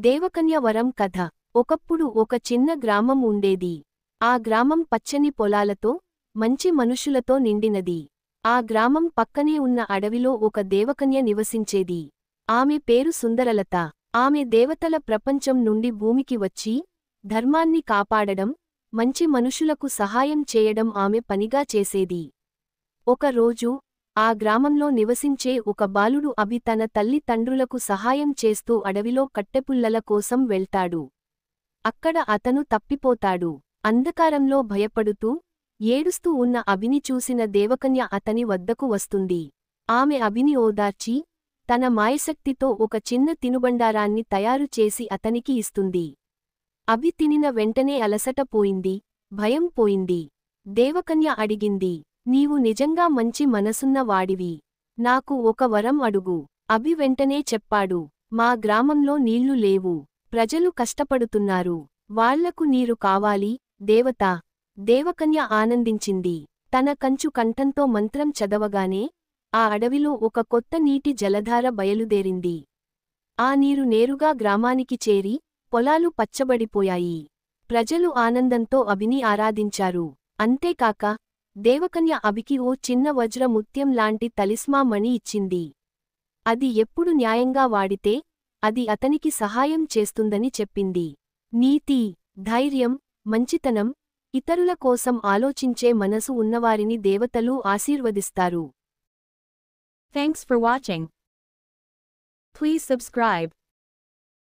దేవకన్య వరం కథ. ఒకప్పుడు ఒక చిన్న గ్రామం ఉండేది. ఆ గ్రామం పచ్చని పొలాలతో, మంచి మనుషులతో నిండినది. ఆ గ్రామం పక్కనే ఉన్న అడవిలో ఒక దేవకన్య నివసించేది. ఆమె పేరు సుందరలత. ఆమె దేవతల ప్రపంచం నుండి భూమికి వచ్చి, ధర్మాన్ని కాపాడడం, మంచి మనుషులకు సహాయం చేయడం ఆమె పనిగా చేసేది. ఒకరోజు ఆ గ్రామంలో నివసించే ఒక బాలుడు అభి తన తల్లి తండ్రులకు సహాయం చేస్తూ అడవిలో కట్టెపుల్లల కోసం వెళ్తాడు. అక్కడ అతను తప్పిపోతాడు. అంధకారంలో భయపడుతూ, ఏడుస్తూ ఉన్న అభిని చూసిన దేవకన్య అతని వద్దకు వస్తుంది. ఆమె అభిని ఓదార్చి, తన మాయశక్తితో ఒక చిన్న తినుబండారాన్ని తయారు చేసి అతనికి ఇస్తుంది. అభి తినిన వెంటనే అలసట పోయింది, భయం పోయింది. దేవకన్య అడిగింది, నీవు నిజంగా మంచి మనసున్న వాడివి. నాకు ఒక వరం అడుగు. అభి వెంటనే చెప్పాడు, మా గ్రామంలో నీళ్లు లేవు. ప్రజలు కష్టపడుతున్నారు. వాళ్లకు నీరు కావాలి, దేవతా. దేవకన్య ఆనందించింది. తన కంచు కంఠంతో మంత్రం చదవగానే ఆ అడవిలో ఒక కొత్త నీటి జలధార బయలుదేరింది. ఆ నీరు నేరుగా గ్రామానికి చేరి, పొలాలు పచ్చబడిపోయాయి. ప్రజలు ఆనందంతో అభిని ఆరాధించారు. అంతేకాక దేవకన్య అభికి ఓ చిన్న వజ్ర ముత్యం లాంటి తలిస్మా మణి ఇచ్చింది. అది ఎప్పుడు న్యాయంగా వాడితే అది అతనికి సహాయం చేస్తుందని చెప్పింది. నీతి, ధైర్యం, మంచితనం, ఇతరుల కోసం ఆలోచించే మనసు ఉన్నవారిని దేవతలు ఆశీర్వదిస్తారు. Thanks for watching. Please subscribe.